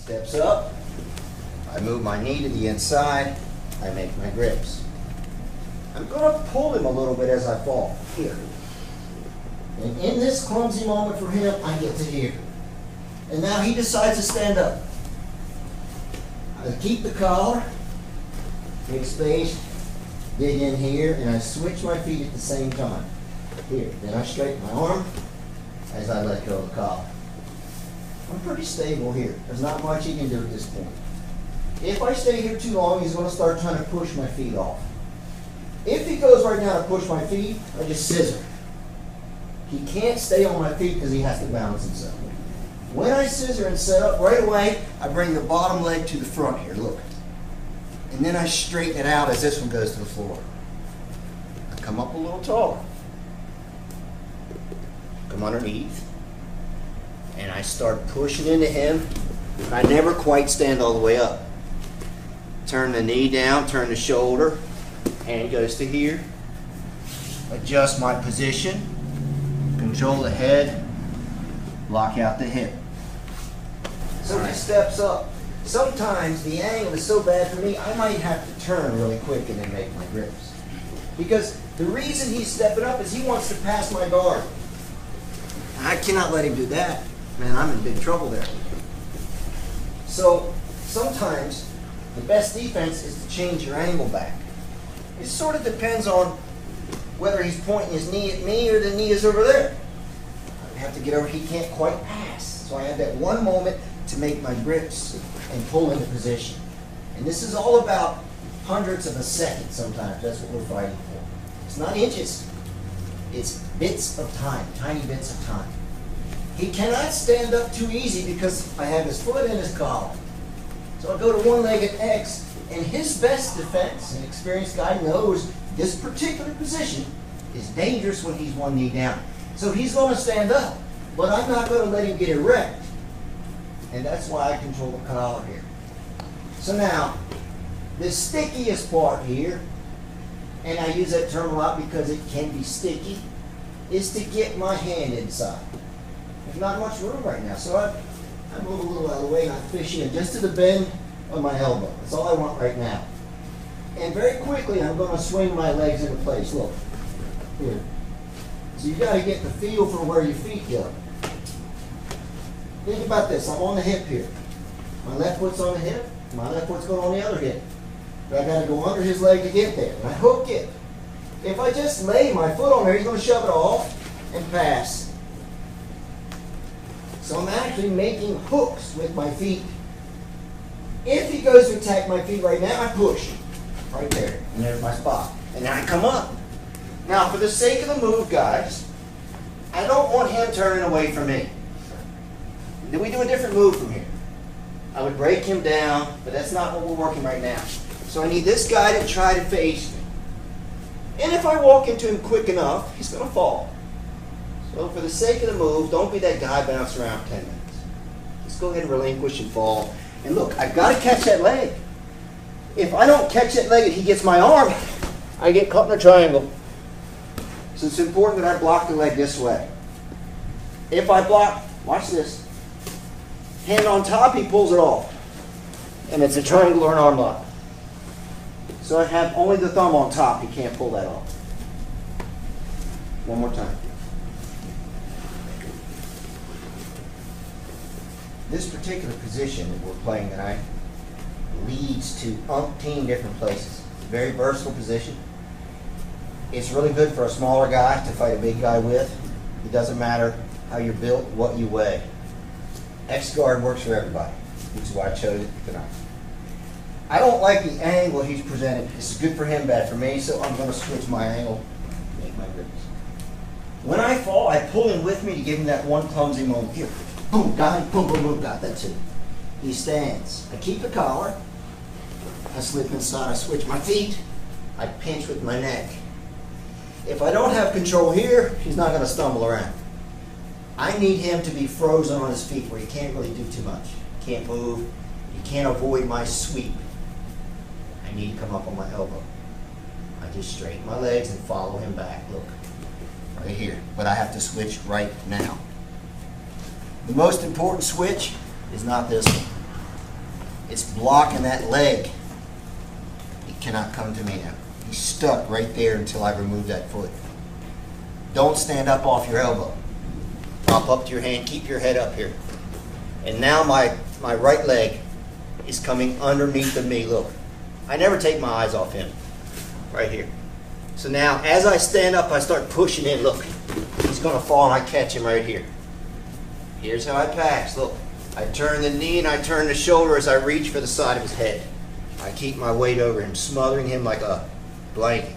Steps up. I move my knee to the inside. I make my grips. I'm going to pull him a little bit as I fall. Here. And in this clumsy moment for him, I get to here. And now he decides to stand up. I keep the collar, make space, dig in here, and I switch my feet at the same time. Here. Then I straighten my arm as I let go of the collar. I'm pretty stable here. There's not much he can do at this point. If I stay here too long, he's going to start trying to push my feet off. If he goes right now to push my feet, I just scissor. He can't stay on my feet because he has to balance himself. When I scissor and set up right away, I bring the bottom leg to the front here, look. And then I straighten it out as this one goes to the floor. I come up a little taller. Come underneath. And I start pushing into him. I never quite stand all the way up. Turn the knee down, turn the shoulder. Hand goes to here. Adjust my position. Control the head. Lock out the hip. So he steps up. Sometimes the angle is so bad for me, I might have to turn really quick and then make my grips. Because the reason he's stepping up is he wants to pass my guard. I cannot let him do that. Man, I'm in big trouble there. So sometimes the best defense is to change your angle back. It sort of depends on whether he's pointing his knee at me or the knee is over there. I have to get over, he can't quite pass. So I have that one moment to make my grips and pull into position. And this is all about hundredths of a second sometimes. That's what we're fighting for. It's not inches. It's bits of time, tiny bits of time. He cannot stand up too easy because I have his foot in his collar. So I go to one-legged X, and his best defense, an experienced guy knows this particular position is dangerous when he's one knee down. So he's going to stand up, but I'm not going to let him get erect. And that's why I control the collar here. So now, the stickiest part here, and I use that term a lot because it can be sticky, is to get my hand inside. There's not much room right now, so I move a little out of the way and I fish in just to the bend of my elbow. That's all I want right now. And very quickly, I'm going to swing my legs into place. Look, here. So you've got to get the feel for where your feet go. Think about this. I'm on the hip here. My left foot's on the hip. My left foot's going on the other hip. But I got to go under his leg to get there. And I hook it. If I just lay my foot on there, he's going to shove it off and pass. So I'm actually making hooks with my feet. If he goes to attack my feet right now, I push. Right there. And there's my spot. And then I come up. Now, for the sake of the move, guys, I don't want him turning away from me. Then we do a different move from here. I would break him down, but that's not what we're working right now. So I need this guy to try to face me. And if I walk into him quick enough, he's going to fall. So for the sake of the move, don't be that guy bounce around 10 minutes. Just go ahead and relinquish and fall. And look, I've got to catch that leg. If I don't catch that leg and he gets my arm, I get caught in a triangle. So it's important that I block the leg this way. If I block, watch this. Hand on top, he pulls it off. And it's a triangle or an arm lock. So I have only the thumb on top. He can't pull that off. One more time. This particular position that we're playing tonight leads to umpteen different places. It's a very versatile position. It's really good for a smaller guy to fight a big guy with. It doesn't matter how you're built, what you weigh. X-guard works for everybody, which is why I chose it tonight. I don't like the angle he's presented. This is good for him, bad for me, so I'm going to switch my angle, make my grips. When I fall, I pull him with me to give him that one clumsy moment. Here, boom, got him, boom, boom, boom, got that's it. He stands. I keep the collar. I slip inside, I switch my feet. I pinch with my neck. If I don't have control here, he's not going to stumble around. I need him to be frozen on his feet where he can't really do too much. He can't move. He can't avoid my sweep. I need to come up on my elbow. I just straighten my legs and follow him back. Look, right here. But I have to switch right now. The most important switch is not this one. It's blocking that leg. He cannot come to me now. He's stuck right there until I remove that foot. Don't stand up off your elbow. Pop up to your hand, keep your head up here. And now my right leg is coming underneath of me, look. I never take my eyes off him, right here. So now, as I stand up, I start pushing in, look. He's gonna fall and I catch him right here. Here's how I pass, look. I turn the knee and I turn the shoulder as I reach for the side of his head. I keep my weight over him, smothering him like a blanket,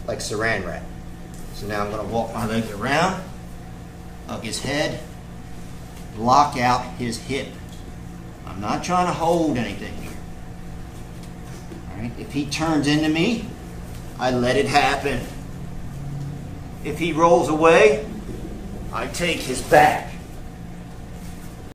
like saran wrap. So now I'm gonna walk my legs around, up his head, block out his hip. I'm not trying to hold anything here. All right? If he turns into me, I let it happen. If he rolls away, I take his back.